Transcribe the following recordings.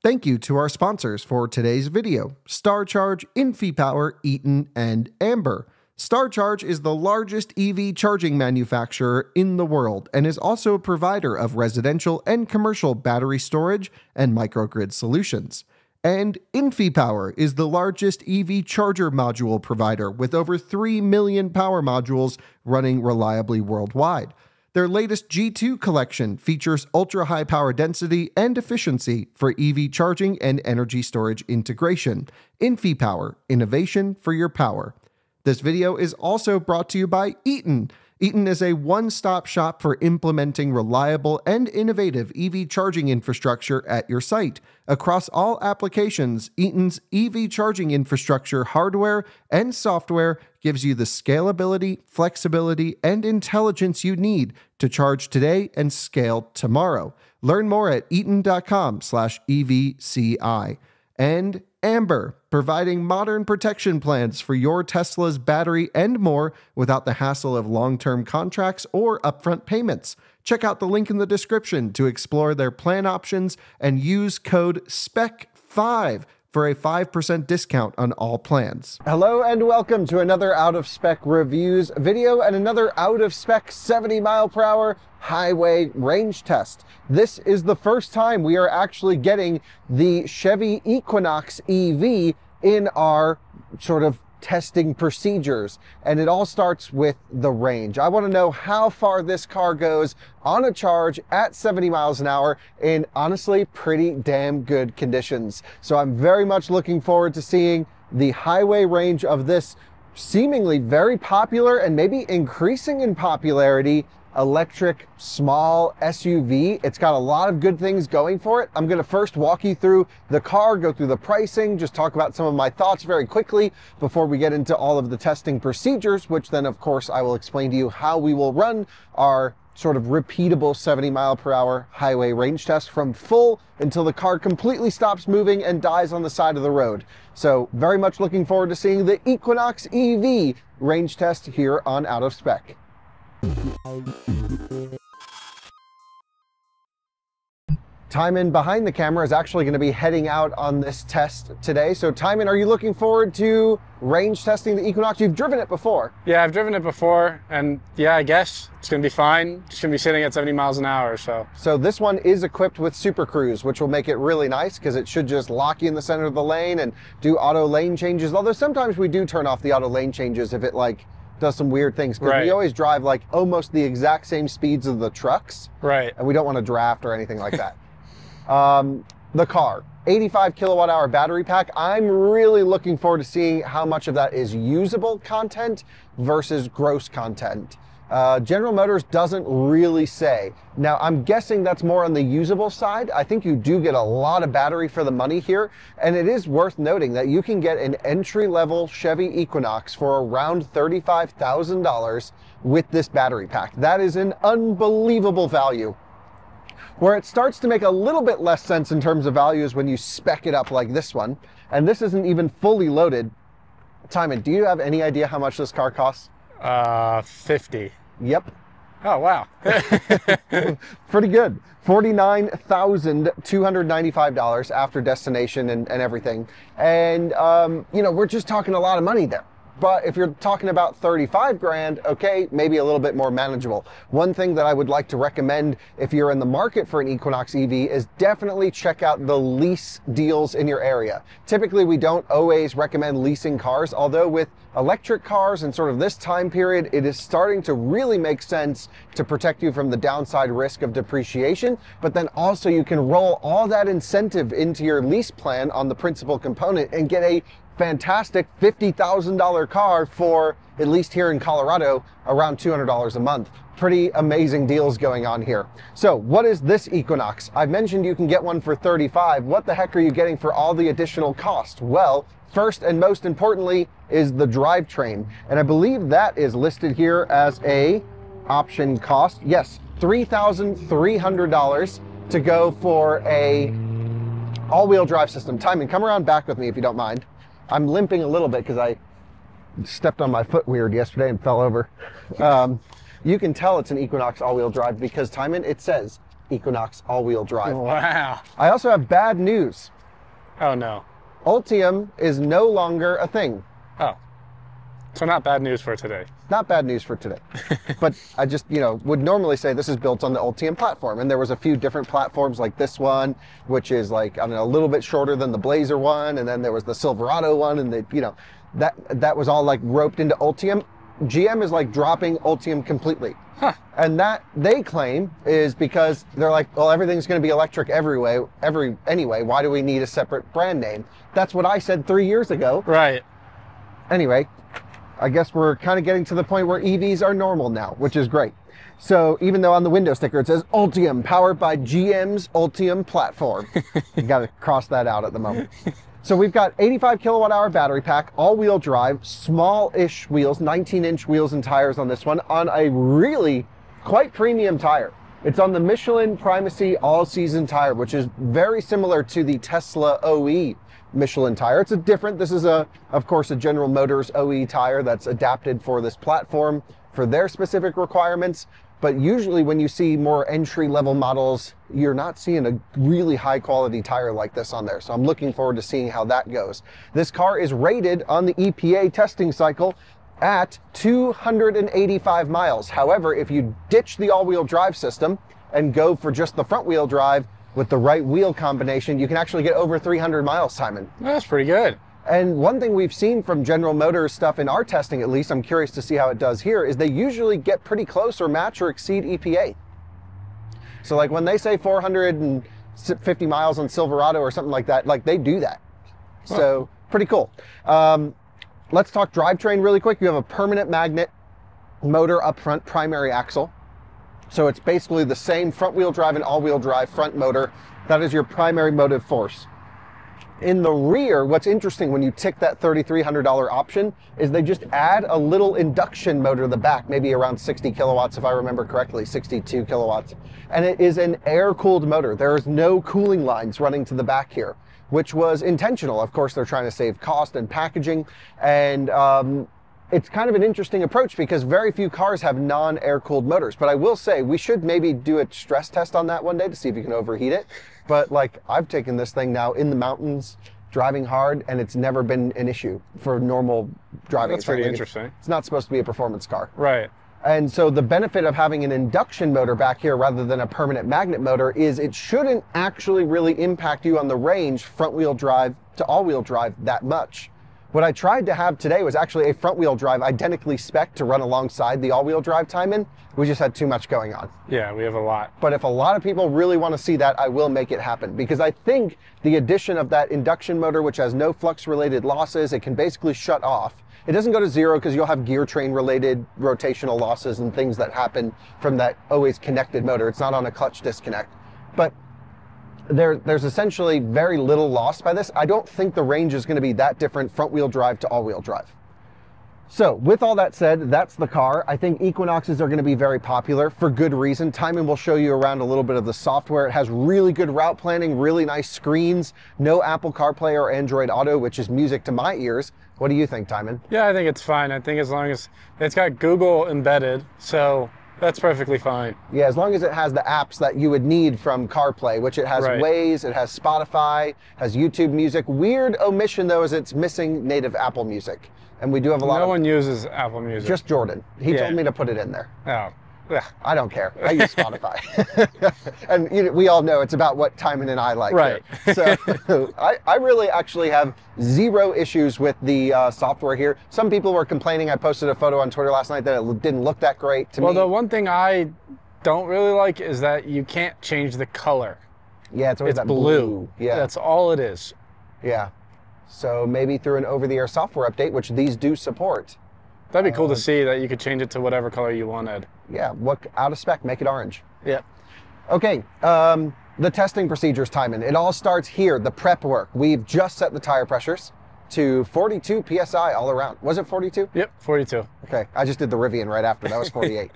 Thank you to our sponsors for today's video, StarCharge, InfyPower, Eaton, and Amber. StarCharge is the largest EV charging manufacturer in the world and is also a provider of residential and commercial battery storage and microgrid solutions. And InfyPower is the largest EV charger module provider with over 3 million power modules running reliably worldwide. Their latest G2 collection features ultra-high power density and efficiency for EV charging and energy storage integration. InfyPower, innovation for your power. This video is also brought to you by Eaton. Eaton is a one-stop shop for implementing reliable and innovative EV charging infrastructure at your site. Across all applications, Eaton's EV charging infrastructure hardware and software gives you the scalability, flexibility, and intelligence you need to charge today and scale tomorrow. Learn more at eaton.com/EVCI. And Amber, providing modern protection plans for your Tesla's battery and more without the hassle of long-term contracts or upfront payments. Check out the link in the description to explore their plan options and use code SPEC5 for a 5% discount on all plans. Hello and welcome to another Out of Spec Reviews video and another Out of Spec 70 mile per hour highway range test. This is the first time we are actually getting the Chevy Equinox EV in our sort of testing procedures, and it all starts with the range. I want to know how far this car goes on a charge at 70 miles an hour in honestly pretty damn good conditions. So I'm very much looking forward to seeing the highway range of this seemingly very popular and maybe increasing in popularity electric small SUV. It's got a lot of good things going for it. I'm going to first walk you through the car, go through the pricing, just talk about some of my thoughts very quickly before we get into all of the testing procedures, which then of course I will explain to you how we will run our sort of repeatable 70 mile per hour highway range test from full until the car completely stops moving and dies on the side of the road. So very much looking forward to seeing the Equinox EV range test here on Out of Spec. Tijmen behind the camera is actually going to be heading out on this test today. So Tijmen, are you looking forward to range testing the Equinox? You've driven it before. Yeah, I've driven it before, and yeah, I guess it's going to be fine. It's going to be sitting at 70 miles an hour, so. So this one is equipped with Super Cruise, which will make it really nice because it should just lock you in the center of the lane and do auto lane changes. Although sometimes we do turn off the auto lane changes if it like does some weird things, because we always drive like almost the exact same speeds of the trucks. Right. And we don't want to draft or anything like that. The car, 85 kilowatt hour battery pack. I'm really looking forward to seeing how much of that is usable content versus gross content. General Motors doesn't really say. Now, I'm guessing that's more on the usable side. I think you do get a lot of battery for the money here, and it is worth noting that you can get an entry-level Chevy Equinox for around $35,000 with this battery pack. That is an unbelievable value. Where it starts to make a little bit less sense in terms of value is when you spec it up like this one, and this isn't even fully loaded. Tijmen, do you have any idea how much this car costs? 50. Yep. Oh, wow. Pretty good. $49,295 after destination and everything. And, you know, we're just talking a lot of money there. But if you're talking about 35 grand, okay, maybe a little bit more manageable. One thing that I would like to recommend if you're in the market for an Equinox EV is definitely check out the lease deals in your area. Typically, we don't always recommend leasing cars, although with electric cars and sort of this time period, it is starting to really make sense to protect you from the downside risk of depreciation. But then also you can roll all that incentive into your lease plan on the principal component and get a fantastic $50,000 car for, at least here in Colorado, around $200 a month. Pretty amazing deals going on here. So what is this Equinox? I've mentioned you can get one for 35. What the heck are you getting for all the additional cost? Well, first and most importantly is the drivetrain. And I believe that is listed here as a option cost. Yes, $3,300 to go for a all-wheel drive system. Tijmen, come around back with me if you don't mind. I'm limping a little bit because I stepped on my foot weird yesterday and fell over. You can tell it's an Equinox all-wheel drive because, Tijmen, it says Equinox all-wheel drive. Wow. I also have bad news. Oh no. Ultium is no longer a thing. Oh. So not bad news for today. Not bad news for today. But I just, would normally say this is built on the Ultium platform. And there was a few different platforms like this one, which is like, I don't know, a little bit shorter than the Blazer one. And then there was the Silverado one. And that was all like roped into Ultium. GM is like dropping Ultium completely. Huh. And that they claim is because they're like, well, everything's going to be electric anyway. Why do we need a separate brand name? That's what I said 3 years ago. Right. Anyway, I guess we're kind of getting to the point where EVs are normal now, which is great. So even though on the window sticker it says Ultium, powered by GM's Ultium platform, you got to cross that out at the moment. So we've got 85 kilowatt hour battery pack, all-wheel drive, small-ish wheels, 19-inch wheels and tires on this one, on a really quite premium tire. It's on the Michelin Primacy all-season tire, which is very similar to the Tesla OE Michelin tire. It's this is of course a General Motors OE tire that's adapted for this platform for their specific requirements. But usually when you see more entry-level models, you're not seeing a really high-quality tire like this on there. So I'm looking forward to seeing how that goes. This car is rated on the EPA testing cycle at 285 miles. However, if you ditch the all-wheel drive system and go for just the front-wheel drive with the right wheel combination, you can actually get over 300 miles, Tijmen. That's pretty good. And one thing we've seen from General Motors stuff in our testing, at least, I'm curious to see how it does here, is they usually get pretty close or match or exceed EPA. So like when they say 450 miles on Silverado or something like that, like they do that. Huh. So pretty cool. Let's talk drivetrain really quick. You have a permanent magnet motor up front, primary axle. So it's basically the same front wheel drive and all wheel drive front motor. That is your primary motive force. In the rear, what's interesting when you tick that $3,300 option is they just add a little induction motor to the back, maybe around 60 kilowatts, if I remember correctly, 62 kilowatts. And it is an air-cooled motor. There is no cooling lines running to the back here, which was intentional. Of course, they're trying to save cost and packaging. And it's kind of an interesting approach because very few cars have non-air-cooled motors. But I will say, we should maybe do a stress test on that one day to see if you can overheat it. But like, I've taken this thing now in the mountains, driving hard, and it's never been an issue for normal driving. That's pretty interesting. It's not supposed to be a performance car. Right. And so the benefit of having an induction motor back here rather than a permanent magnet motor is it shouldn't actually really impact you on the range front-wheel drive to all-wheel drive that much. What I tried to have today was actually a front-wheel drive identically spec'd to run alongside the all-wheel drive Tijmen. We just had too much going on. Yeah, we have a lot. But if a lot of people really want to see that, I will make it happen. Because I think the addition of that induction motor, which has no flux-related losses, it can basically shut off. It doesn't go to zero because you'll have gear train-related rotational losses and things that happen from that always connected motor. It's not on a clutch disconnect. But there's essentially very little loss by this. I don't think the range is going to be that different front-wheel drive to all-wheel drive. So with all that said, that's the car. I think Equinoxes are going to be very popular for good reason. Tijmen will show you around a little bit of the software. It has really good route planning, really nice screens, no Apple CarPlay or Android Auto, which is music to my ears. What do you think, Tijmen? Yeah, I think it's fine. I think as long as it's got Google embedded, so that's perfectly fine. Yeah, as long as it has the apps that you would need from CarPlay, which it has Waze, it has Spotify, has YouTube Music. Weird omission, though, is it's missing native Apple Music. And we do have a lot No one uses Apple Music. Just Jordan. He told me to put it in there. Oh. Yeah. I don't care. I use Spotify. And we all know it's about what Tijmen and I like. Right. Here. So I really actually have zero issues with the software here. Some people were complaining. I posted a photo on Twitter last night that it didn't look that great to me. Well, the one thing I don't really like is that you can't change the color. Yeah, it's always that blue. Yeah. That's all it is. Yeah. So maybe through an over-the-air software update, which these do support. That'd be cool to see that you could change it to whatever color you wanted. Yeah, out of spec, make it orange. Yeah. Okay, the testing procedures, Tijmen. It all starts here, the prep work. We've just set the tire pressures to 42 PSI all around. Was it 42? Yep, 42. Okay, I just did the Rivian right after. That was 48.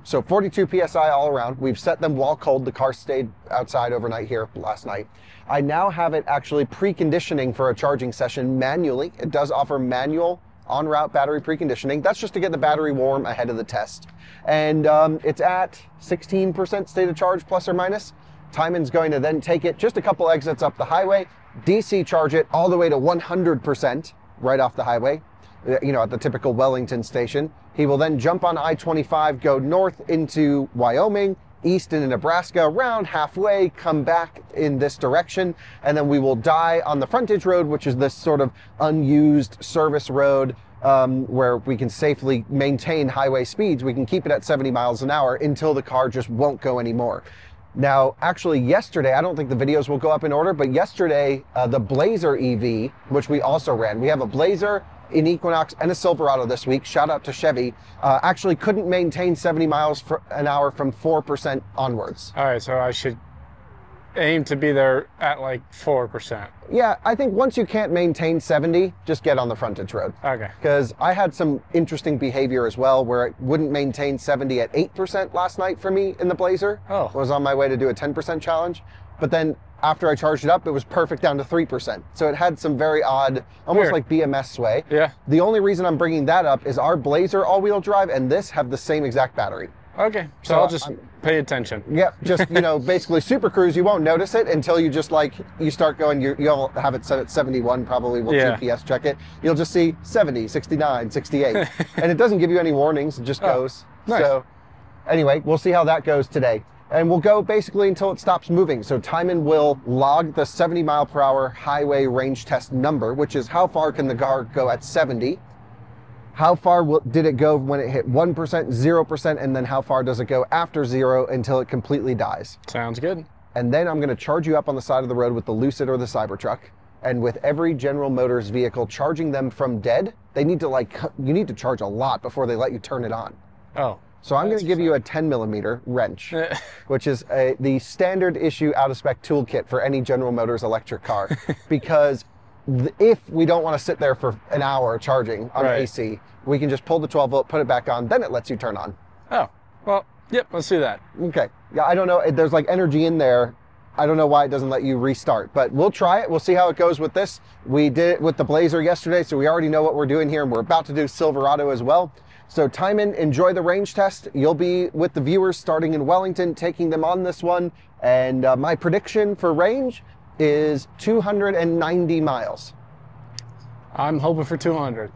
So 42 PSI all around. We've set them while cold. The car stayed outside overnight here last night. I now have it actually preconditioning for a charging session manually. It does offer manual en route battery preconditioning. That's just to get the battery warm ahead of the test. And it's at 16% state of charge, plus or minus. Tijmen's going to then take it just a couple exits up the highway, DC charge it all the way to 100% right off the highway, you know, at the typical Wellington station. He will then jump on I-25, go north into Wyoming, east into Nebraska, around halfway, come back in this direction, and then we will die on the frontage road, which is this sort of unused service road where we can safely maintain highway speeds. We can keep it at 70 miles an hour until the car just won't go anymore. Now, actually yesterday, I don't think the videos will go up in order, but yesterday, the Blazer EV, which we also ran, we have a Blazer, an Equinox, and a Silverado this week, shout out to Chevy, actually couldn't maintain 70 miles an hour from 4% onwards. All right, so I should aim to be there at like 4%. Yeah, I think once you can't maintain 70, just get on the frontage road. Okay. Because I had some interesting behavior as well, where it wouldn't maintain 70 at 8% last night for me in the Blazer. Oh. I was on my way to do a 10% challenge, but then after I charged it up, it was perfect down to 3%. So it had some very odd, almost like BMS sway. Yeah. The only reason I'm bringing that up is our Blazer all-wheel drive and this have the same exact battery. Okay, so I'll just pay attention. Yeah, just, you know, basically Super Cruise, you won't notice it until you just like, you start going, you'll have it set at 71 probably, we'll GPS check it. You'll just see 70, 69, 68. And it doesn't give you any warnings, it just goes. Nice. So anyway, we'll see how that goes today. And we'll go basically until it stops moving. So Tijmen will log the 70 mile per hour highway range test number, which is how far can the car go at 70? How far did it go when it hit 1%, 0%, and then how far does it go after 0 until it completely dies? Sounds good. And then I'm going to charge you up on the side of the road with the Lucid or the Cybertruck. And with every General Motors vehicle, charging them from dead, they need to you need to charge a lot before they let you turn it on. Oh. So I'm going to give you a 10 millimeter wrench, which is the standard issue out-of-spec toolkit for any General Motors electric car. Because if we don't want to sit there for an hour charging on AC, we can just pull the 12 volt, put it back on, then it lets you turn on. Oh, well, yep, let's do that. Okay. Yeah, I don't know. There's like energy in there. I don't know why it doesn't let you restart, but we'll try it. We'll see how it goes with this. We did it with the Blazer yesterday, so we already know what we're doing here, and we're about to do Silverado as well. So Tijmen, enjoy the range test. You'll be with the viewers starting in Wellington, taking them on this one. And my prediction for range is 290 miles. I'm hoping for 200.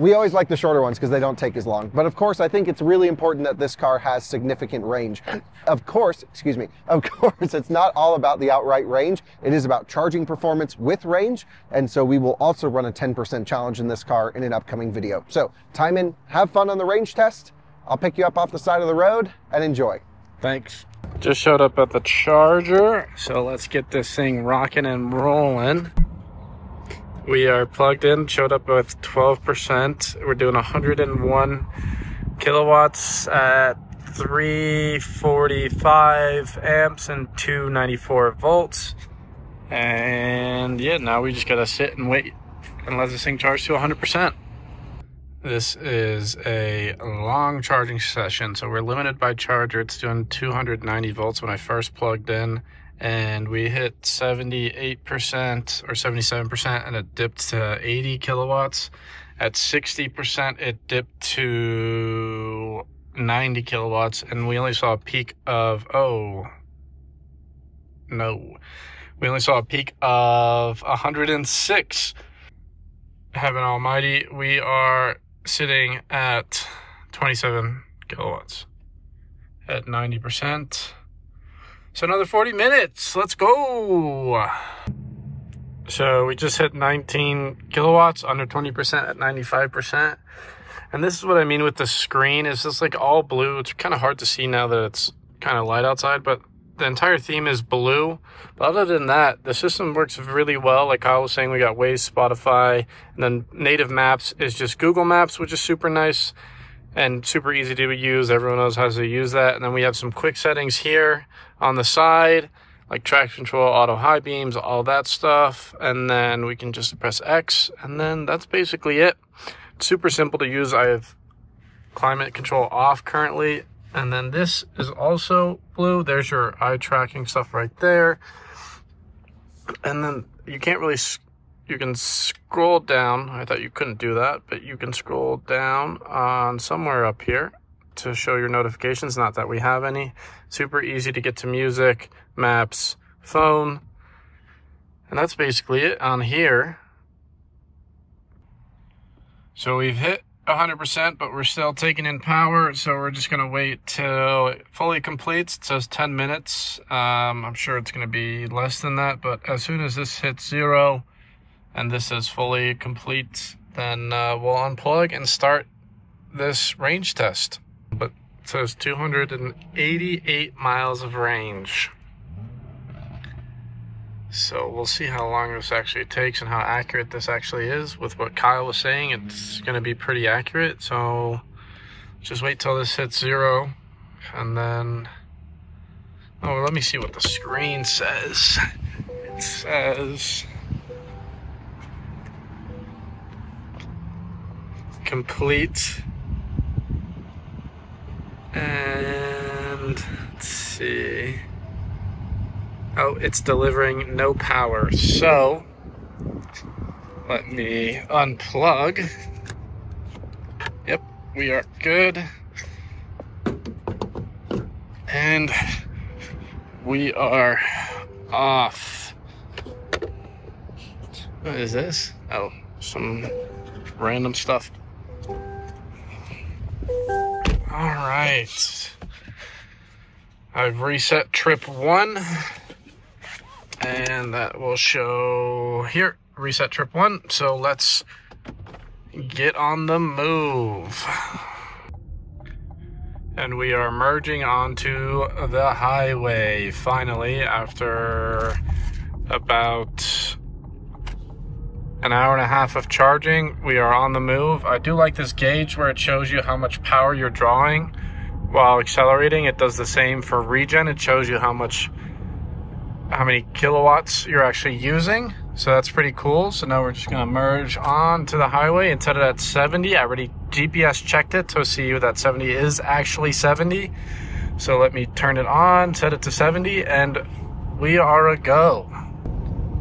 We always like the shorter ones because they don't take as long. But of course, I think it's really important that this car has significant range. Of course, it's not all about the outright range. It is about charging performance with range. And so we will also run a 10% challenge in this car in an upcoming video. So Tijmen, have fun on the range test. I'll pick you up off the side of the road and enjoy. Thanks. Just showed up at the charger. So let's get this thing rocking and rolling. We are plugged in, showed up with 12%. We're doing 101 kilowatts at 345 amps and 294 volts. And yeah, now we just gotta sit and wait and let this thing charge to 100%. This is a long charging session, so we're limited by charger. It's doing 290 volts when I first plugged in. And we hit 78% or 77% and it dipped to 80 kilowatts. At 60%, it dipped to 90 kilowatts and we only saw a peak of, we only saw a peak of 106. Heaven almighty, we are sitting at 27 kilowatts at 90%. So another 40 minutes, let's go. So we just hit 19 kilowatts, under 20% at 95%. And this is what I mean with the screen, is just like all blue. It's kind of hard to see now that it's kind of light outside, but the entire theme is blue. But other than that, the system works really well. Like Kyle was saying, we got Waze, Spotify, and then native maps is just Google Maps, which is super nice and super easy to use. Everyone knows how to use that. And then we have some quick settings here on the side, like traction control, auto high beams, all that stuff. And then we can just press X, and then that's basically it. It's super simple to use. I have climate control off currently. And then this is also blue. There's your eye tracking stuff right there. And then you can't really you can scroll down. I thought you couldn't do that, but you can scroll down on somewhere up here to show your notifications. Not that we have any. Super easy to get to music, maps, phone, and that's basically it on here. So we've hit 100%, but we're still taking in power, so we're just gonna wait till it fully completes. It says 10 minutes. I'm sure it's gonna be less than that, but as soon as this hits 0 and this is fully complete, then we'll unplug and start this range test. But it says 288 miles of range. So we'll see how long this actually takes and how accurate this actually is. With what Kyle was saying, it's going to be pretty accurate. So just wait till this hits 0. And then, oh, let me see what the screen says. It says complete. And let's see. Oh, it's delivering no power. So let me unplug. Yep, we are good. And we are off. What is this? Oh, some random stuff. All right. I've reset trip 1. And that will show here, reset trip 1. So let's get on the move. And we are merging onto the highway finally after about an hour and a half of charging. We are on the move. I do like this gauge where it shows you how much power you're drawing while accelerating. It does the same for regen. It shows you how many kilowatts you're actually using. So that's pretty cool. So now we're just gonna merge on to the highway and set it at 70. I already GPS checked it to see that 70 is actually 70. So let me turn it on, set it to 70, and we are a go.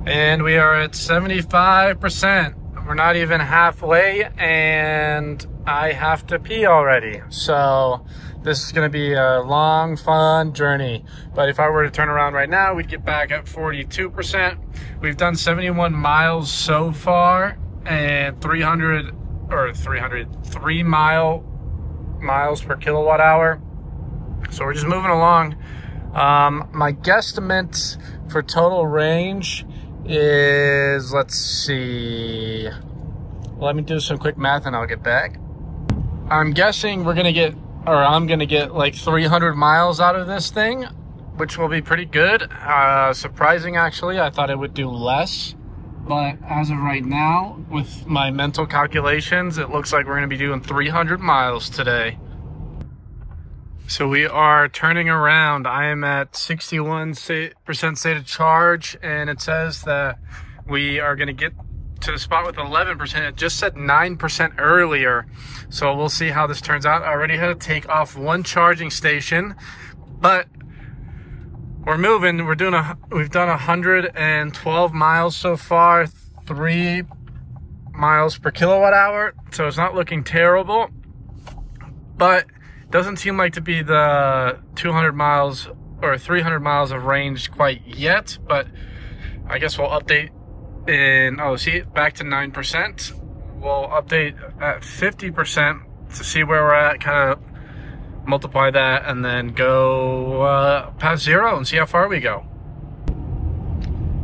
And we are at 75%. We're not even halfway, and I have to pee already. So this is gonna be a long, fun journey. But if I were to turn around right now, we'd get back at 42%. We've done 71 miles so far, and 3 miles per kilowatt hour. So we're just moving along. My guesstimate for total range is, let's see, let me do some quick math and I'll get back. I'm guessing I'm gonna get like 300 miles out of this thing, which will be pretty good. Surprising, actually. I thought it would do less, but as of right now, with my mental calculations, it looks like we're gonna be doing 300 miles today. So we are turning around. I am at 61% state of charge, and it says that we are gonna get to the spot with 11%. It just said 9% earlier. So we'll see how this turns out. I already had to take off one charging station, but we're moving. We've done 112 miles so far, 3 miles per kilowatt hour. So it's not looking terrible, but it doesn't seem like to be the 200 miles or 300 miles of range quite yet, but I guess we'll update back to 9%. We'll update at 50% to see where we're at, kind of multiply that, and then go past 0 and see how far we go.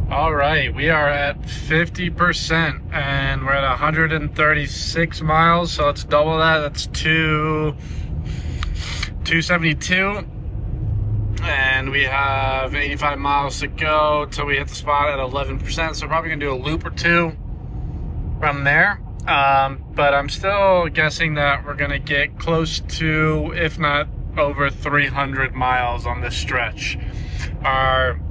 All right, we are at 50%, and we're at 136 miles, so let's double that. That's 272. And we have 85 miles to go till we hit the spot at 11%. So probably gonna do a loop or two from there. But I'm still guessing that we're gonna get close to, if not over 300 miles on this stretch. Our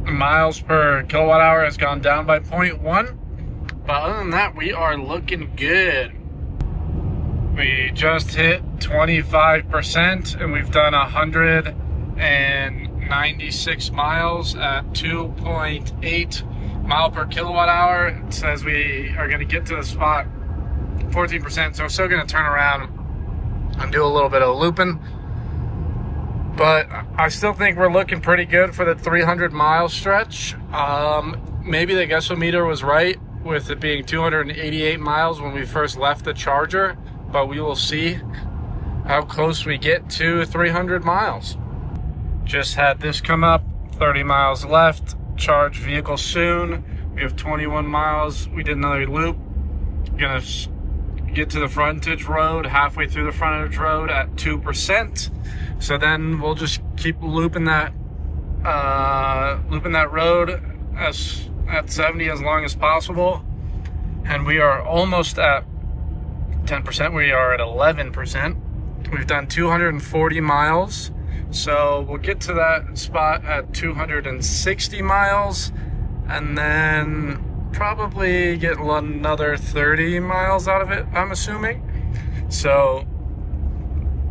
miles per kilowatt hour has gone down by 0.1. But other than that, we are looking good. We just hit 25%, and we've done 196 miles at 2.8 mile per kilowatt hour. It says we are going to get to the spot 14%, so we're still going to turn around and do a little bit of looping. But I still think we're looking pretty good for the 300-mile stretch. Maybe the guessometer was right with it being 288 miles when we first left the charger, but we will see how close we get to 300 miles. Just had this come up, 30 miles left, charge vehicle soon. We have 21 miles. We did another loop. Gonna get to the frontage road, halfway through the frontage road at 2%. So then we'll just keep looping that road at 70 as long as possible. And we are almost at 10%. We are at 11%. We've done 240 miles. So we'll get to that spot at 260 miles and then probably get another 30 miles out of it, I'm assuming. So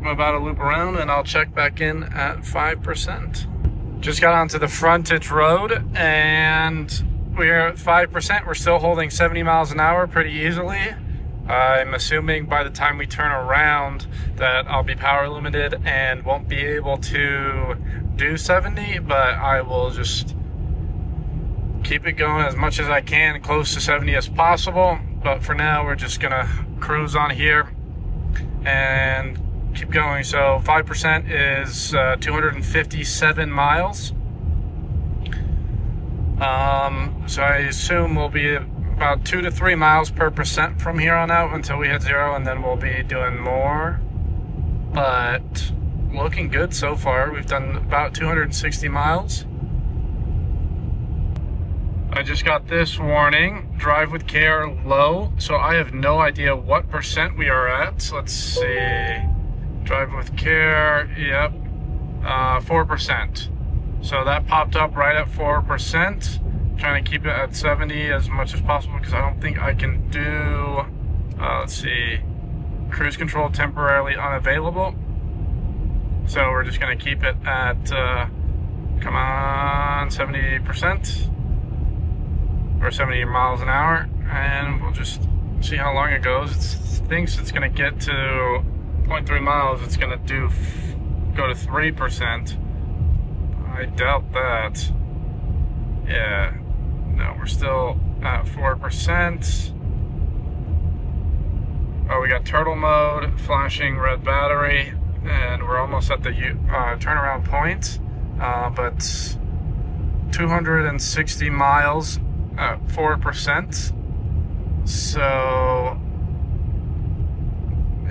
I'm about to loop around and I'll check back in at 5%. Just got onto the frontage road and we're at 5%. We're still holding 70 miles an hour pretty easily. I'm assuming by the time we turn around that I'll be power limited and won't be able to do 70, but I will just keep it going as much as I can, close to 70 as possible. But for now, we're just gonna cruise on here and keep going. So 5% is 257 miles. So I assume we'll be about 2 to 3 miles per percent from here on out until we hit 0, and then we'll be doing more. But looking good so far. We've done about 260 miles. I just got this warning, drive with care, low. So I have no idea what percent we are at. So let's see, drive with care, yep, 4%. So that popped up right at 4%. Trying to keep it at 70 as much as possible because I don't think I can do, let's see, cruise control temporarily unavailable. So we're just gonna keep it at, come on, 70%. Or 70 miles an hour, and we'll just see how long it goes. It thinks it's gonna get to 0.3 miles. It's gonna go to 3%. I doubt that. Yeah, no, we're still at 4%. Oh, we got turtle mode, flashing red battery, and we're almost at the turnaround point. But 260 miles at 4%. So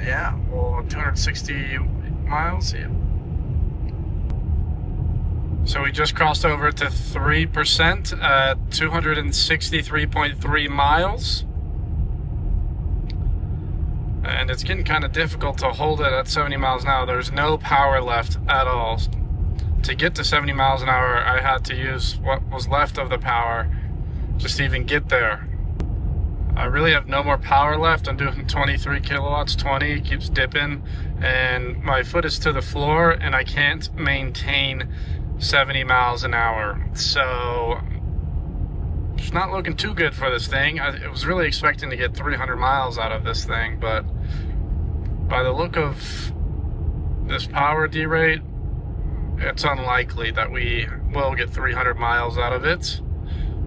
yeah, well, 260 miles, yeah. So we just crossed over to 3% at 263.3 miles. And it's getting kind of difficult to hold it at 70 miles an hour. There's no power left at all. To get to 70 miles an hour, I had to use what was left of the power just to even get there. I really have no more power left. I'm doing 23 kilowatts, 20, keeps dipping, and my foot is to the floor and I can't maintain 70 miles an hour. So it's not looking too good for this thing. I was really expecting to get 300 miles out of this thing, but by the look of this power derate, it's unlikely that we will get 300 miles out of it.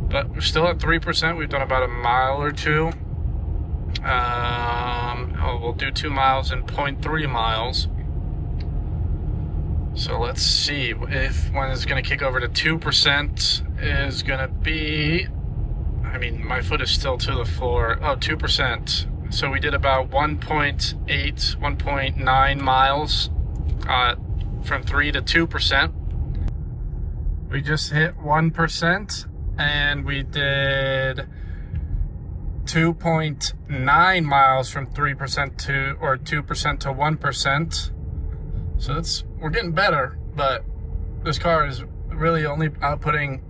But we're still at 3%. We've done about a mile or two. We'll do 2 miles in 0.3 miles. So let's see if when it's going to kick over to 2% is going to be, I mean, my foot is still to the floor. Oh, 2%. So we did about 1.8, 1.9 miles from 3 to 2%. We just hit 1%. And we did 2.9 miles from 3% to, or 2% to 1%. So we're getting better, but this car is really only outputting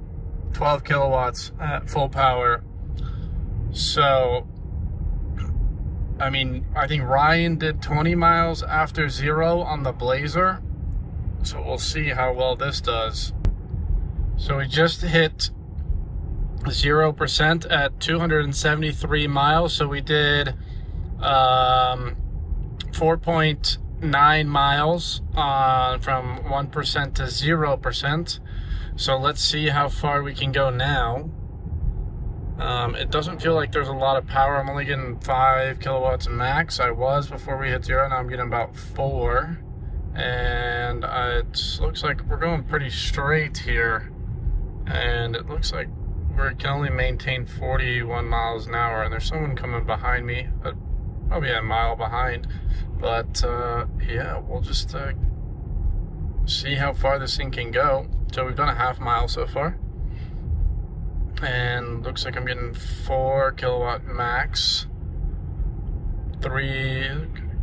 12 kilowatts at full power. So, I mean, I think Ryan did 20 miles after 0 on the Blazer. So we'll see how well this does. So we just hit 0% at 273 miles. So we did 4.9 miles from 1% to 0%. So let's see how far we can go now. It doesn't feel like there's a lot of power. I'm only getting 5 kilowatts max. I was before we hit 0. Now I'm getting about 4. And it looks like we're going pretty straight here. And it looks like we can only maintain 41 miles an hour. And there's someone coming behind me, probably a mile behind. But yeah, we'll just see how far this thing can go. So we've done a half mile so far. And looks like I'm getting 4 kilowatt max. 3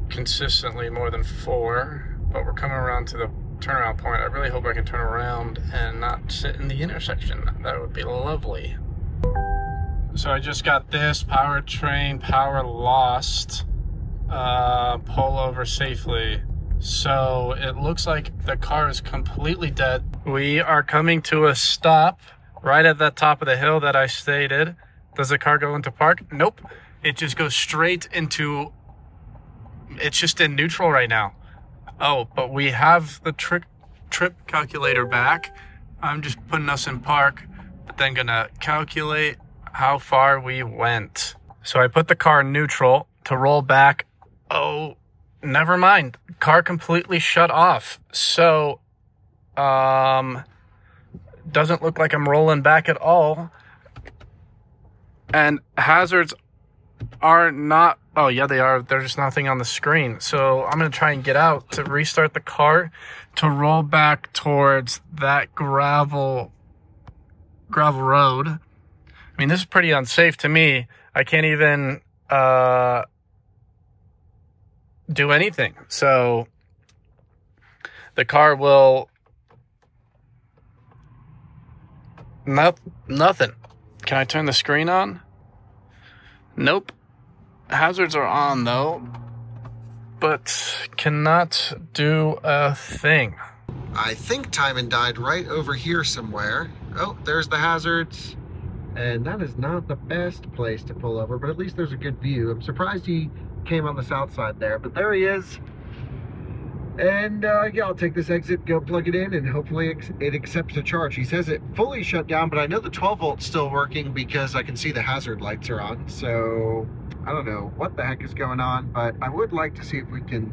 consistently more than 4. But we're coming around to the turnaround point. I really hope I can turn around and not sit in the intersection. That would be lovely. So I just got this powertrain power lost. Pull over safely. So it looks like the car is completely dead. We are coming to a stop right at that top of the hill that I stated. Does the car go into park? Nope. It just goes straight into, it's just in neutral right now. Oh, but we have the trip calculator back. I'm just putting us in park, but then gonna calculate how far we went. So I put the car in neutral to roll back. Oh, never mind. Car completely shut off. So, doesn't look like I'm rolling back at all. And hazards are not, oh yeah, they are. There's just nothing on the screen. So I'm going to try and get out to restart the car to roll back towards that gravel road. I mean, this is pretty unsafe to me. I can't even do anything. So the car will nothing. Can I turn the screen on? Nope. Hazards are on though, but cannot do a thing. I think Tijmen died right over here somewhere. Oh, there's the hazards. And that is not the best place to pull over, but at least there's a good view. I'm surprised he came on the south side there, but there he is. And yeah, I'll take this exit, go plug it in, and hopefully it accepts a charge. He says it fully shut down, but I know the 12 volt's still working because I can see the hazard lights are on. So I don't know what the heck is going on, but I would like to see if we can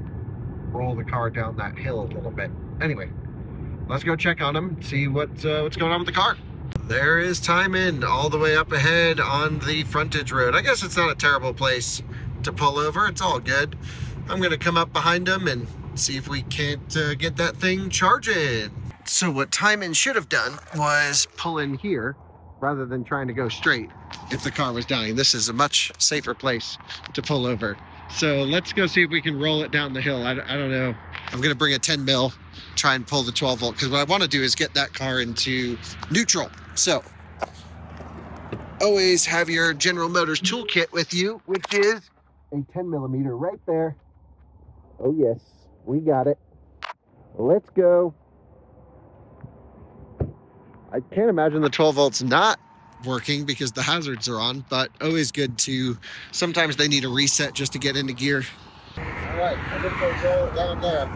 roll the car down that hill a little bit. Anyway, let's go check on him, see what's going on with the car. There is Tijmen all the way up ahead on the frontage road. I guess it's not a terrible place to pull over. It's all good. I'm going to come up behind him and see if we can't get that thing charging. So what Tijmen should have done was pull in here rather than trying to go straight if the car was dying. This is a much safer place to pull over. So let's go see if we can roll it down the hill. I don't know. I'm going to bring a 10 mil, try and pull the 12 volt, because what I want to do is get that car into neutral. So always have your General Motors toolkit with you, which is a 10 millimeter right there. Oh yes, we got it. Let's go. I can't imagine the 12 volts not working because the hazards are on, but always good to, sometimes they need a reset just to get into gear. All right, I'm gonna go roll it down there.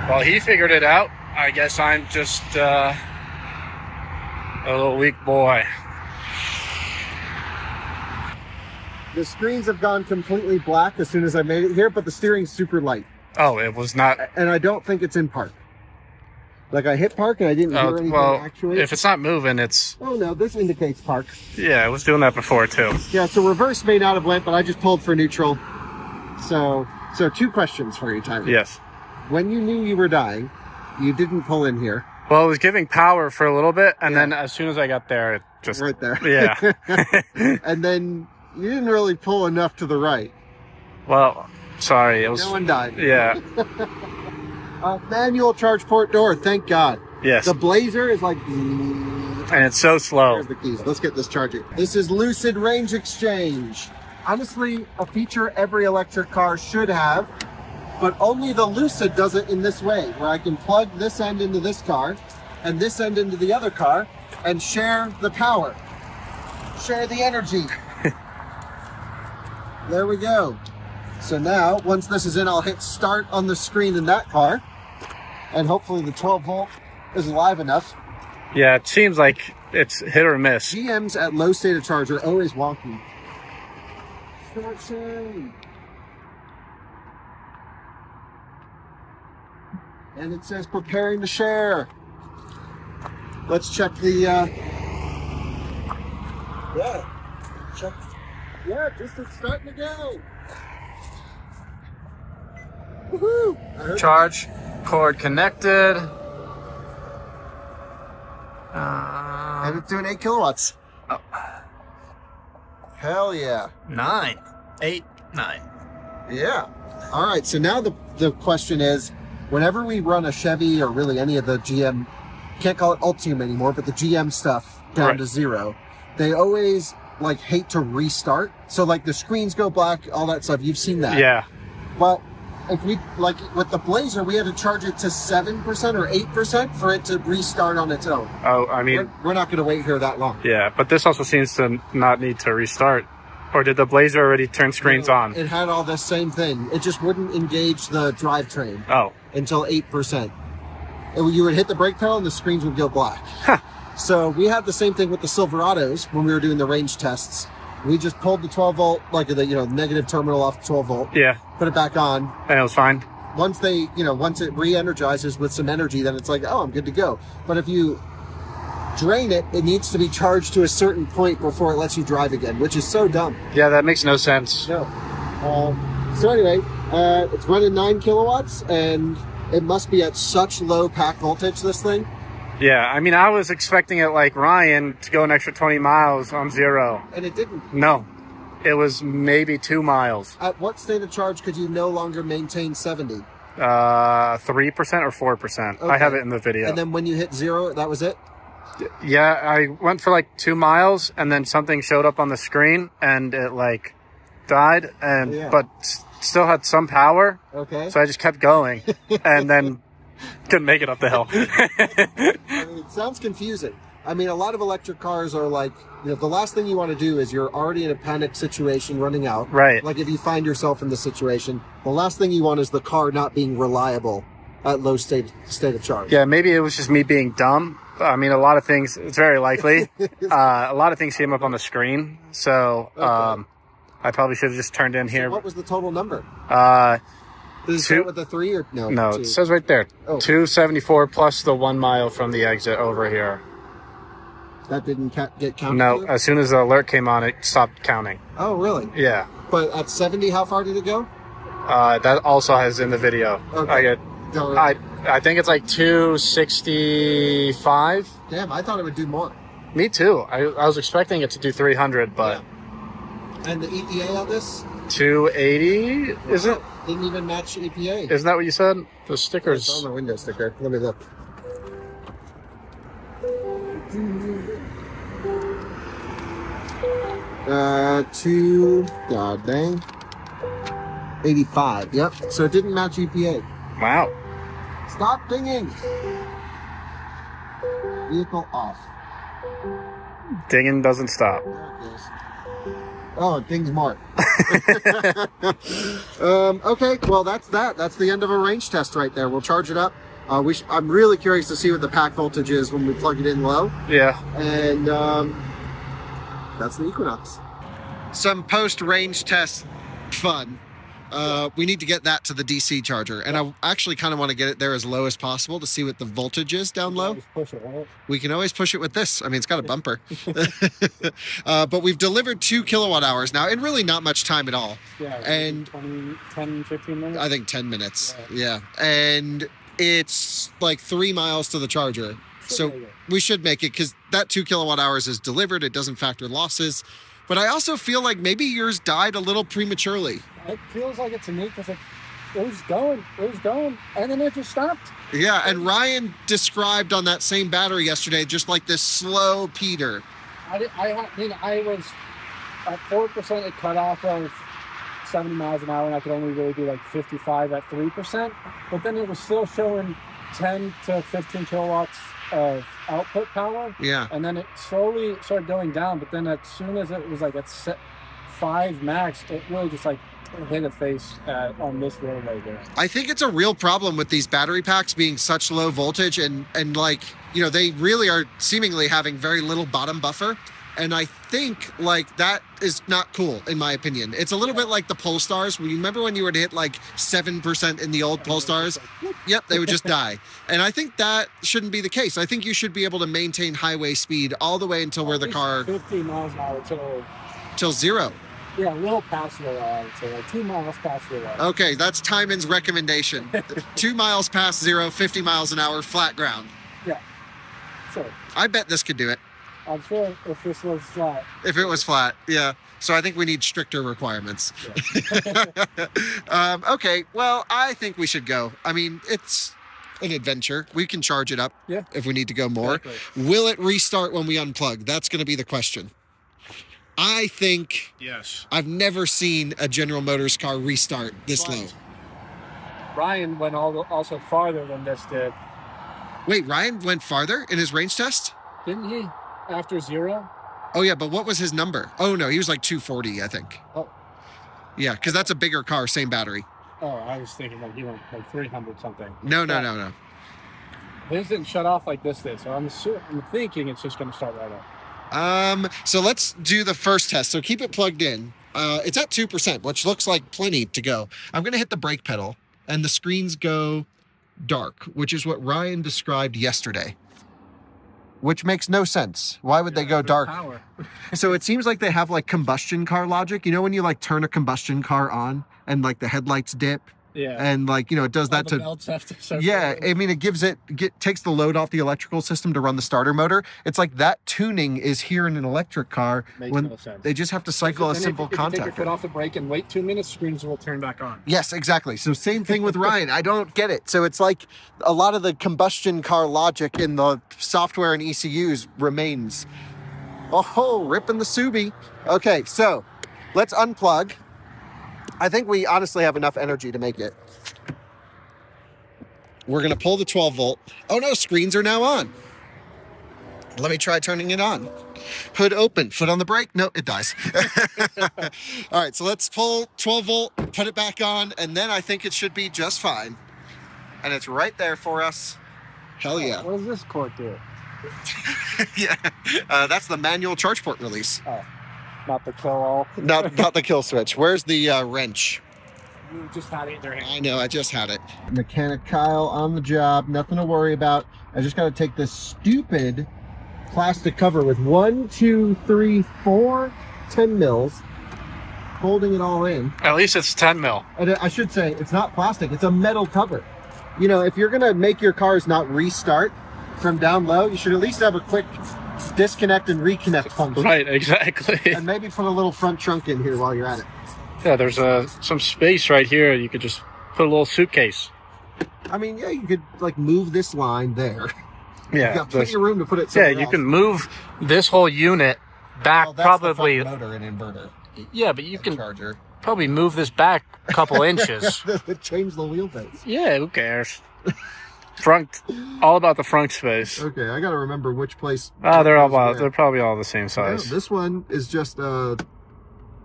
Well, he figured it out. I guess I'm just a little weak boy. The screens have gone completely black as soon as I made it here, but the steering's super light. Oh, it was not. And I don't think it's in park. Like I hit park and I didn't hear anything actually. If it's not moving, it's... Oh no, this indicates park. Yeah, I was doing that before too. Yeah, so reverse may not have went, but I just pulled for neutral. So 2 questions for you, Tijmen. Yes. When you knew you were dying, you didn't pull in here. Well, it was giving power for a little bit, and then as soon as I got there, it just... Right there. Yeah. And then you didn't really pull enough to the right. Well, sorry. It was... No one died. Yeah. Manual charge port door, thank God. Yes. The Blazer is like... And it's so slow. Here's the keys. Let's get this charging. This is Lucid Range Exchange. Honestly, a feature every electric car should have, but only the Lucid does it in this way, where I can plug this end into this car and this end into the other car and share the power, share the energy. There we go. So now, once this is in, I'll hit start on the screen in that car, and hopefully the 12 volt is live enough. Yeah, it seems like it's hit or miss. GMs at low state of charge are always wonky. Start sharing. And it says preparing to share. Let's check the, yeah, check. Yeah, just it's starting to go. Woohoo! Charge cord connected. And it's doing 8 kilowatts. Oh. Hell yeah. 9. 8, 9. Yeah. All right, so now the question is, whenever we run a Chevy or really any of the GM, can't call it Ultium anymore, but the GM stuff down to 0, they always like hate to restart. So like the screens go black, all that stuff. You've seen that. Yeah. But if we, like with the Blazer, we had to charge it to 7% or 8% for it to restart on its own. Oh, I mean, we're not going to wait here that long. Yeah, but this also seems to not need to restart. Or did the Blazer already turn screens on? It had all the same thing. It just wouldn't engage the drivetrain. Oh. Until 8%. And you would hit the brake pedal and the screens would go black. Huh. So we had the same thing with the Silverados when we were doing the range tests. We just pulled the 12 volt, like the, negative terminal off the 12 volt. Yeah. Put it back on. And it was fine. Once they, once it re-energizes with some energy, then it's like, oh, I'm good to go. But if you drain it, it needs to be charged to a certain point before it lets you drive again, which is so dumb. Yeah, that makes no sense. No. So anyway, it's running 9 kilowatts, and it must be at such low pack voltage, this thing. Yeah, I mean, I was expecting it like Ryan to go an extra 20 miles on 0. And it didn't. No, it was maybe 2 miles. At what state of charge could you no longer maintain 70? 3% or 4%. Okay. I have it in the video. And then when you hit 0, that was it? Yeah, I went for like 2 miles, and then something showed up on the screen, and it like died, and but still had some power. Okay. So I just kept going, and then couldn't make it up the hill. I mean, it sounds confusing. I mean, a lot of electric cars are like, the last thing you want to do is you're already in a panic situation running out. Right. Like if you find yourself in this situation, the last thing you want is the car not being reliable at low state of charge. Yeah, maybe it was just me being dumb. I mean, a lot of things, it's very likely. A lot of things came up on the screen. So, I probably should have just turned in here. So what was the total number? Does it start with a 3 or no? No, 2? It says right there. 274 plus the 1 mile from the exit over here. That didn't get counted? No, as soon as the alert came on, it stopped counting. Oh, really? Yeah. But at 70, how far did it go? That also has in the video. Okay. I think it's like 265. Damn, I thought it would do more. Me too. I was expecting it to do 300, but... Yeah. And the EPA on this? 280, is it? Didn't even match EPA. Isn't that what you said? The stickers. It's on the window sticker. Let me look. God dang. 85, yep. So it didn't match EPA. Wow. Stop dinging. Vehicle off. Dinging doesn't stop. Oh, it dings more. Okay, well, that's that. That's the end of a range test right there. We'll charge it up. I'm really curious to see what the pack voltage is when we plug it in low. Yeah. And that's the Equinox. Some post-range test fun. We need to get that to the DC charger. And I actually kind of want to get it there as low as possible to see what the voltage is down low. We can always push it with this. I mean, it's got a bumper. But we've delivered 2 kilowatt hours now, and really not much time at all. Yeah, and 10, 15 minutes? I think 10 minutes. Yeah. And it's like 3 miles to the charger. So we should make it, because that 2 kilowatt hours is delivered. It doesn't factor losses. But I also feel like maybe yours died a little prematurely. It feels like it's a me because it was going, and then it just stopped. Yeah, and Ryan described on that same battery yesterday just like this slow Peter. I was at 4% at cutoff of 70 miles an hour, and I could only really do like 55 at 3%. But then it was still showing 10 to 15 kilowatts of output power. Yeah. And then it slowly started going down. But then as soon as it was like at 5 max, it really just like hit a face on this roadway there. I think it's a real problem with these battery packs being such low voltage and like, you know, they really are seemingly having very little bottom buffer. And I think like that is not cool in my opinion. It's a little bit like the Polestars. You remember when you would hit like 7% in the old Polestars? Yep, they would just die. And I think that shouldn't be the case. I think you should be able to maintain highway speed all the way until where the car 50 miles an hour till 0. Yeah, a little past 0, so like 2 miles past 0. Okay, that's Tijmen's recommendation. 2 miles past 0, 50 miles an hour, flat ground. Yeah, sure. I bet this could do it. I'm sure if this was flat. If it was flat, yeah. So I think we need stricter requirements. Yeah. Okay, well, I think we should go. I mean, it's an adventure. We can charge it up if we need to go more. Exactly. Will it restart when we unplug? That's going to be the question. I think yes. I've never seen a General Motors car restart this low. Ryan went also farther than this did. Wait, Ryan went farther in his range test? Didn't he? After 0? Oh, yeah, but what was his number? Oh, no, he was like 240, I think. Oh. Yeah, because that's a bigger car, same battery. Oh, I was thinking like he went like 300 something. No. His didn't shut off like this did, so I'm thinking it's just going to start right up. So let's do the first test. So keep it plugged in. It's at 2%, which looks like plenty to go. I'm going to hit the brake pedal and the screens go dark, which is what Ryan described yesterday, which makes no sense. Why would they go dark? Power. So it seems like they have like combustion car logic. You know, when you like turn a combustion car on and like the headlights dip? Yeah. And like, you know, it does that to, yeah, I mean, it takes the load off the electrical system to run the starter motor. It's like that tuning is here in an electric car. Makes when no sense. They just have to cycle a simple if you take your contactor. foot off the brake and wait 2 minutes, screens will turn back on. Yes, exactly. So same thing with Ryan. I don't get it. So it's like a lot of the combustion car logic in the software and ECUs remains. Oh, ripping the Subi. Okay, so let's unplug. I think we honestly have enough energy to make it. We're going to pull the 12 volt. Oh no, screens are now on. Let me try turning it on. Hood open, foot on the brake. No, it dies. All right, so let's pull 12 volt, put it back on, and then I think it should be just fine. And it's right there for us. Hell yeah. What does this cord do? Yeah, that's the manual charge port release. Oh. Not the kill all. Not the kill switch. Where's the wrench? You just had it in your hand. I know, I just had it. Mechanic Kyle on the job. Nothing to worry about. I just got to take this stupid plastic cover with 1, 2, 3, 4 10 mils, holding it all in. At least it's 10 mil. And I should say, it's not plastic. It's a metal cover. You know, if you're going to make your cars not restart from down low, you should at least have a quick disconnect and reconnect function. Right, exactly. And maybe put a little front trunk in here while you're at it. Yeah, there's some space right here. You could just put a little suitcase. I mean, yeah, you could like move this line there. Yeah, you got plenty of room to put it somewhere you can move this whole unit back. Well, that's probably the front motor and inverter. Yeah, but you can charger. Probably move this back a couple inches. Change the wheelbase. Yeah, who cares? Front, all about the front space. Okay, I gotta remember which place. They're probably all the same size. No, this one is just a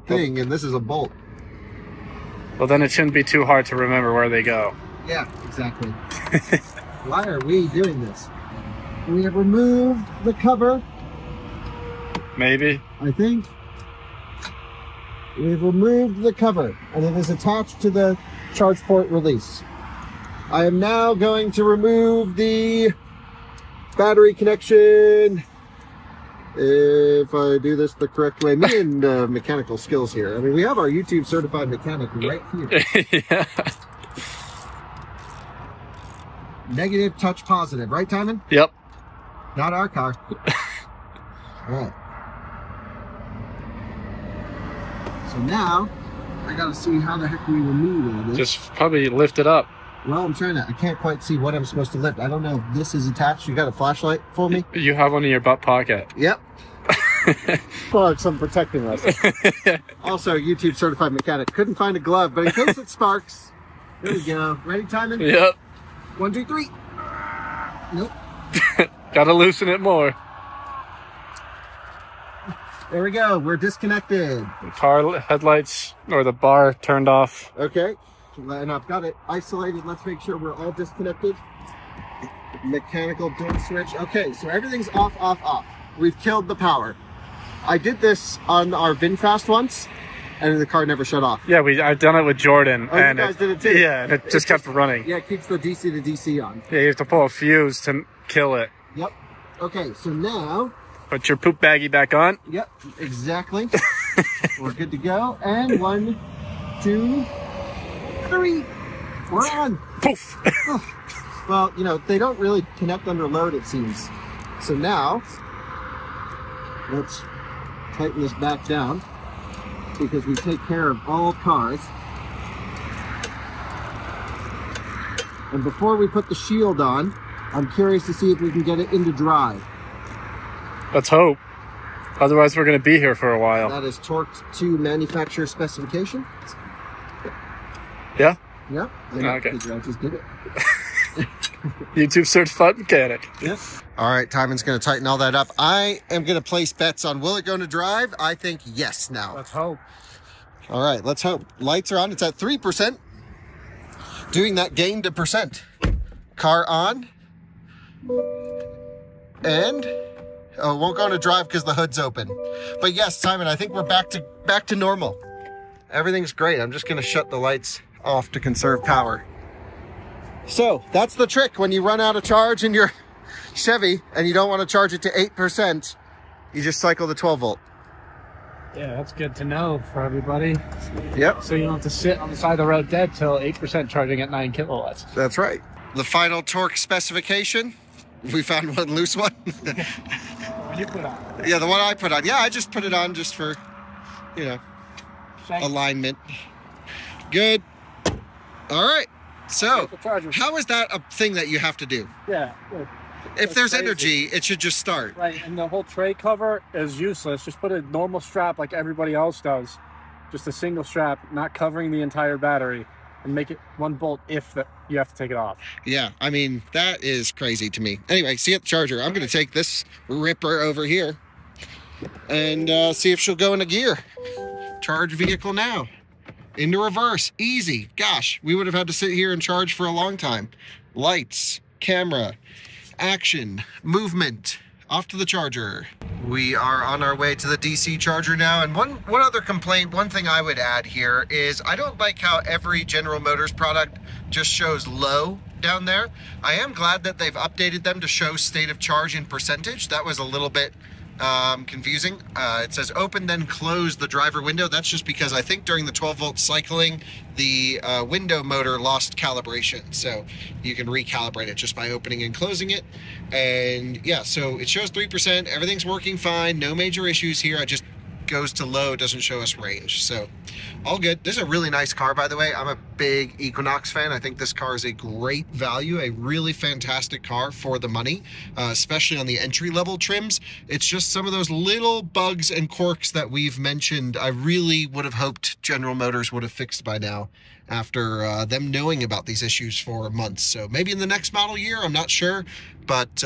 thing, and this is a bolt. Well, then it shouldn't be too hard to remember where they go. Yeah, exactly. Why are we doing this? We have removed the cover. Maybe. I think. We've removed the cover, and it is attached to the charge port release. I am now going to remove the battery connection. If I do this the correct way, me and mechanical skills here. I mean, we have our YouTube certified mechanic right here. Yeah. Negative touch positive, right, Tijmen? Yep. Not our car. All right. So now, I gotta see how the heck we remove all this. Just probably lift it up. Well, I can't quite see what I'm supposed to lift. I don't know if this is attached. You got a flashlight for me? You have one in your butt pocket. Yep. Sparks, I'm protecting us. Also, YouTube certified mechanic. Couldn't find a glove, but in case it sparks. There we go. Ready, Tijmen? Yep. 1, 2, 3. Nope. Gotta loosen it more. There we go. We're disconnected. Car headlights or the bar turned off. Okay. And I've got it isolated. Let's make sure we're all disconnected. Mechanical door switch. Okay, so everything's off, off, off. We've killed the power. I did this on our VinFast once, and the car never shut off. Yeah, I've done it with Jordan. Oh, and you guys did it too? Yeah, and it just kept running. Yeah, it keeps the DC to DC on. Yeah, you have to pull a fuse to kill it. Yep. Okay, so now... Put your poop baggie back on. Yep, exactly. We're good to go. And 1, 2, 3. We're on. Poof. Well, you know, they don't really connect under load, it seems. So now, let's tighten this back down because we take care of all cars. And before we put the shield on, I'm curious to see if we can get it into drive. Let's hope. Otherwise, we're going to be here for a while. That is torqued to manufacturer specification. Yeah? Yep. Okay. I just did it. YouTube certified mechanic. Yep. All right, Tijmen's going to tighten all that up. I am going to place bets on will it go into drive? I think yes now. Let's hope. All right, let's hope. Lights are on. It's at 3%. Doing that gain to percent. Car on. And... oh, it won't go into drive because the hood's open. But yes, Tijmen, I think we're back to normal. Everything's great. I'm just going to shut the lights off to conserve power. So that's the trick when you run out of charge in your Chevy and you don't want to charge it to 8%. You just cycle the 12 volt. Yeah, that's good to know for everybody. Yep. So you don't have to sit on the side of the road dead till 8% charging at 9 kilowatts. That's right. The final torque specification. We found one loose one. You put on. Yeah, the one I put on. Yeah, I just put it on just for, you know, alignment. Good. All right. So, how is that a thing that you have to do? Yeah. If there's energy, it should just start. Right, and the whole tray cover is useless. Just put a normal strap like everybody else does. Just a single strap, not covering the entire battery, and make it one bolt if you have to take it off. Yeah, I mean, that is crazy to me. Anyway, see at the charger. I'm going to take this ripper over here and see if she'll go into gear. Charge vehicle now. Into reverse. Easy. Gosh, we would have had to sit here and charge for a long time. Lights, camera, action, movement. Off to the charger. We are on our way to the DC charger now. And one other complaint, one thing I would add here is I don't like how every General Motors product just shows low down there. I am glad that they've updated them to show state of charge in percentage. That was a little bit confusing. It says open then close the driver window. That's just because I think during the 12 volt cycling the window motor lost calibration, so you can recalibrate it just by opening and closing it. And yeah, so it shows 3%. Everything's working fine, no major issues here. I just goes to low, doesn't show us range, so all good. This is a really nice car, by the way. I'm a big Equinox fan. I think this car is a great value, a really fantastic car for the money, especially on the entry-level trims. It's just some of those little bugs and quirks that we've mentioned I really would have hoped General Motors would have fixed by now after them knowing about these issues for months. So maybe in the next model year, I'm not sure, but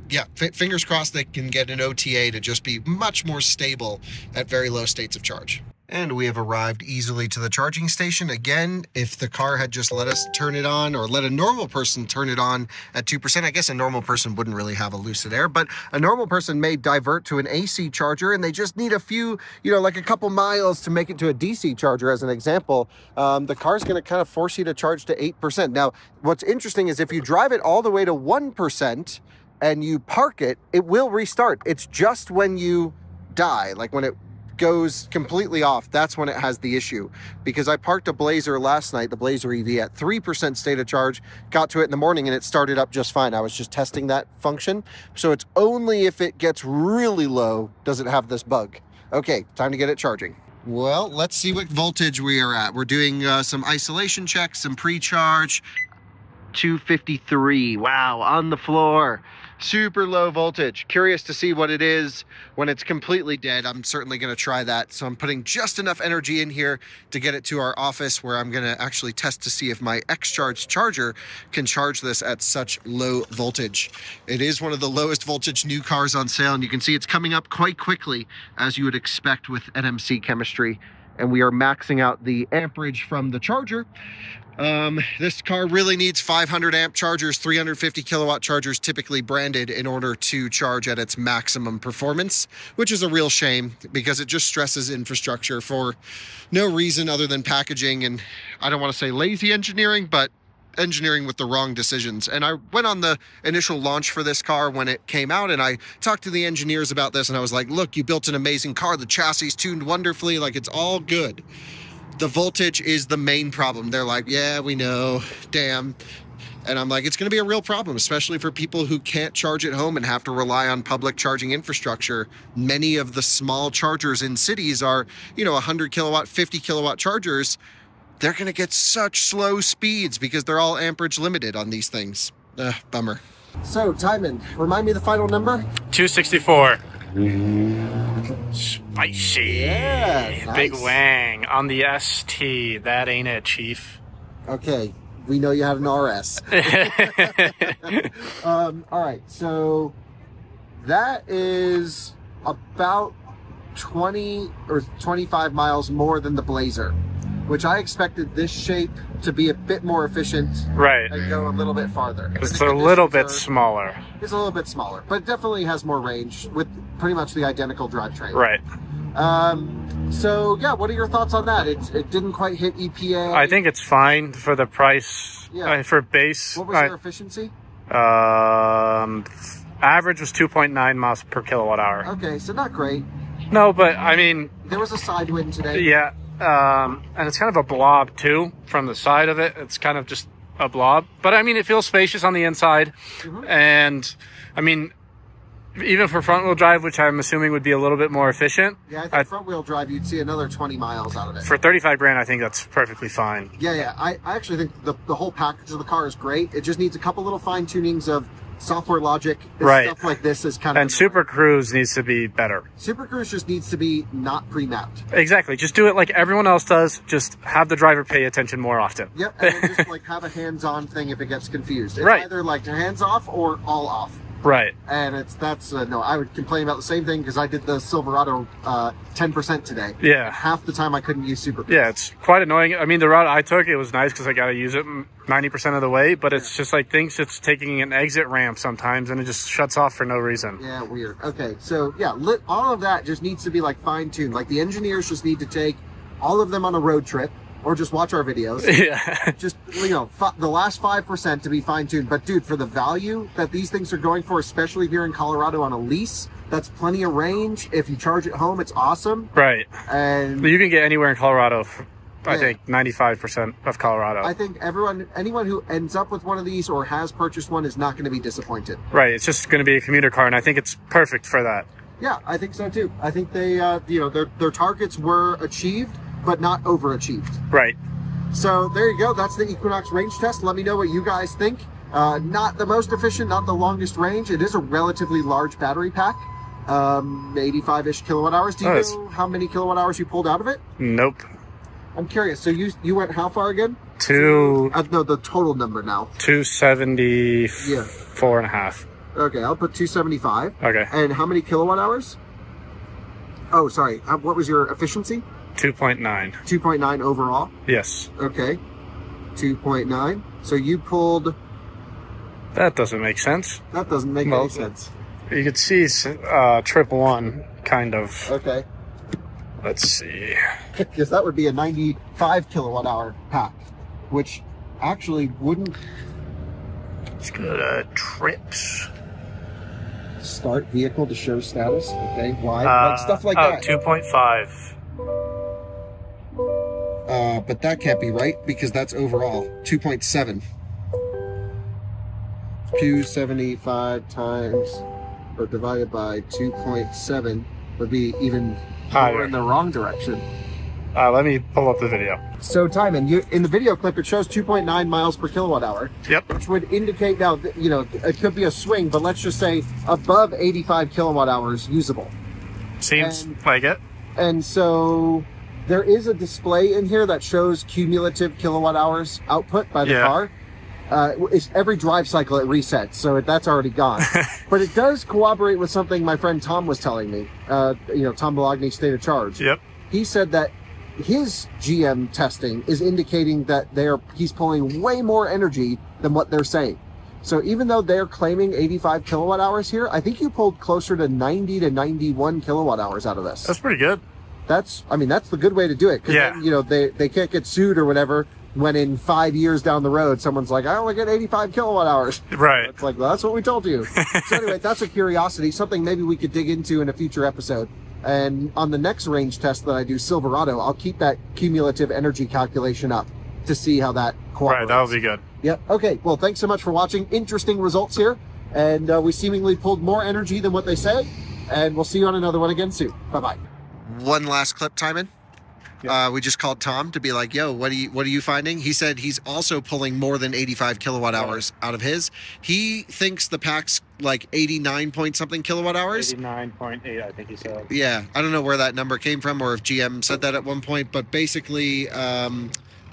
yeah, fingers crossed they can get an OTA to just be much more stable at very low states of charge. And we have arrived easily to the charging station. Again, if the car had just let us turn it on, or let a normal person turn it on at 2%, I guess a normal person wouldn't really have a Lucid Air, but a normal person may divert to an AC charger and they just need a few, you know, like a couple miles to make it to a DC charger as an example. The car's gonna kind of force you to charge to 8%. Now, what's interesting is if you drive it all the way to 1%, and you park it, it will restart. It's just when you die, like when it goes completely off, that's when it has the issue. Because I parked a Blazer last night, the Blazer EV, at 3% state of charge, got to it in the morning and it started up just fine. I was just testing that function. So it's only if it gets really low does it have this bug. Okay, time to get it charging. Well, let's see what voltage we are at. We're doing some isolation checks, some pre-charge. 253. Wow, on the floor. Super low voltage. Curious to see what it is when it's completely dead. I'm certainly going to try that. So I'm putting just enough energy in here to get it to our office, where I'm going to actually test to see if my X-Charge charger can charge this at such low voltage. It is one of the lowest voltage new cars on sale, and you can see it's coming up quite quickly, as you would expect with NMC chemistry. And we are maxing out the amperage from the charger. This car really needs 500 amp chargers, 350 kilowatt chargers typically branded, in order to charge at its maximum performance, which is a real shame because it just stresses infrastructure for no reason other than packaging and, I don't want to say lazy engineering, but engineering with the wrong decisions. And I went on the initial launch for this car when it came out, and I talked to the engineers about this, and I was like, look, you built an amazing car. The chassis is tuned wonderfully. Like, it's all good. The voltage is the main problem. They're like, yeah, we know, damn. And I'm like, it's going to be a real problem, especially for people who can't charge at home and have to rely on public charging infrastructure. Many of the small chargers in cities are, you know, 100 kilowatt, 50 kilowatt chargers. They're going to get such slow speeds because they're all amperage limited on these things. Bummer. So, Tijmen, remind me the final number? 264. Spicy. Yeah, nice. Big wang on the ST. That ain't it, Chief. Okay, we know you had an RS. All right, so that is about 20 or 25 miles more than the Blazer, which I expected this shape to be a bit more efficient, right, and go a little bit farther. It's a little bit smaller. It's a little bit smaller, but it definitely has more range with pretty much the identical drivetrain. Right. So yeah, what are your thoughts on that? It didn't quite hit EPA. I think it's fine for the price. Yeah. For base. What was your efficiency? Average was 2.9 miles per kilowatt hour. Okay, so not great. No, but I mean, there was a side wind today. Yeah. And it's kind of a blob too from the side of it. It's kind of just a blob, but I mean, it feels spacious on the inside. And I mean, even for front wheel drive, which I'm assuming would be a little bit more efficient. Yeah, I think front wheel drive, you'd see another 20 miles out of it. For 35 grand, I think that's perfectly fine. Yeah. I actually think the whole package of the car is great. It just needs a couple little fine tunings of software logic. Stuff like this is kind of... And Super Cruise needs to be better. Super Cruise just needs to be not pre-mapped. Exactly. Just do it like everyone else does. Just have the driver pay attention more often. Yep, and then just like have a hands-on thing if it gets confused. It's right. Either like hands off or all off. Right. And no, I would complain about the same thing because I did the Silverado 10% today. Yeah. Half the time I couldn't use Super Cruise. Yeah, it's quite annoying. I mean, the route I took, it was nice because I got to use it 90% of the way, but it's just like thinks it's taking an exit ramp sometimes and it just shuts off for no reason. Yeah, weird. Okay, so yeah, all of that just needs to be like fine-tuned. Like the engineers just need to take all of them on a road trip, or just watch our videos. Yeah. Just, you know, the last 5% to be fine-tuned. But dude, for the value that these things are going for, especially here in Colorado on a lease, that's plenty of range. If you charge at home, it's awesome. Right. And you can get anywhere in Colorado. I think 95% of Colorado. I think anyone who ends up with one of these or has purchased one is not going to be disappointed. Right. It's just going to be a commuter car, and I think it's perfect for that. Yeah, I think so too. I think they, you know, their targets were achieved, but not overachieved. Right. So there you go. That's the Equinox range test. Let me know what you guys think. Not the most efficient, not the longest range. It is a relatively large battery pack. 85-ish kilowatt hours. Do you know how many kilowatt hours you pulled out of it? Nope. I'm curious. So you went how far again? No, the total number now. 274 and a half. Okay, I'll put 275. Okay. And how many kilowatt hours? Oh, sorry. What was your efficiency? 2.9. 2.9 overall? Yes. Okay. 2.9. So you pulled... That doesn't make sense. That doesn't make any sense. You could see trip one, kind of. Okay. Let's see. Because that would be a 95 kilowatt hour pack, which actually wouldn't... Let's go to trips. Start vehicle to show status. Okay, why? Like stuff like that. 2.5. But that can't be right because that's overall 2.7. 275 times or divided by 2.7 would be even more in the wrong direction. Let me pull up the video. So Tijmen, in the video clip, it shows 2.9 miles per kilowatt hour. Yep. Which would indicate, now, you know, it could be a swing, but let's just say above 85 kilowatt hours usable. Seems like it. And so there is a display in here that shows cumulative kilowatt hours output by the car. It's every drive cycle it resets, so that's already gone. But it does corroborate with something my friend Tom was telling me. You know, Tom Bologna, State of Charge. Yep. He said that his GM testing is indicating that he's pulling way more energy than what they're saying. So even though they're claiming 85 kilowatt hours here, I think you pulled closer to 90 to 91 kilowatt hours out of this. That's pretty good. I mean, that's the good way to do it. Cause then, you know, they can't get sued or whatever when in 5 years down the road, someone's like, I only get 85 kilowatt hours. Right. It's like, well, that's what we told you. So anyway, that's a curiosity, something maybe we could dig into in a future episode. And on the next range test that I do, Silverado, I'll keep that cumulative energy calculation up to see how that cooperates. Right, that'll be good. Yep. Okay. Well, thanks so much for watching. Interesting results here. And we seemingly pulled more energy than what they say. And we'll see you on another one again soon. Bye-bye. One last clip, Tijmen. We just called Tom to be like, yo, what are you finding? He said he's also pulling more than 85 kilowatt hours out of his. He thinks the pack's like 89 point something kilowatt hours. 89.8, I think he said. Yeah, I don't know where that number came from or if GM said that at one point, but basically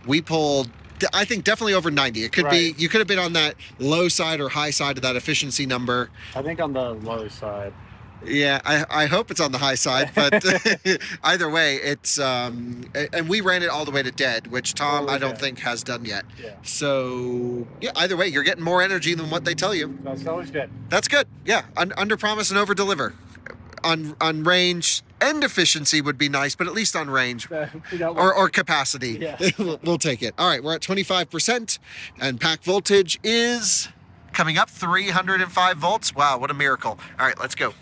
we pulled, I think, definitely over 90. It could be, you could have been on that low side or high side of that efficiency number. I think on the low side. Yeah, I hope it's on the high side, but either way, it's and we ran it all the way to dead, which Tom I don't think has done yet. Yeah. So yeah, either way, you're getting more energy than what they tell you. That's always good. That's good. Yeah, under promise and over deliver. On range and efficiency would be nice, but at least on range or capacity, we'll take it. All right, we're at 25%, and pack voltage is coming up 305 volts. Wow, what a miracle! All right, let's go.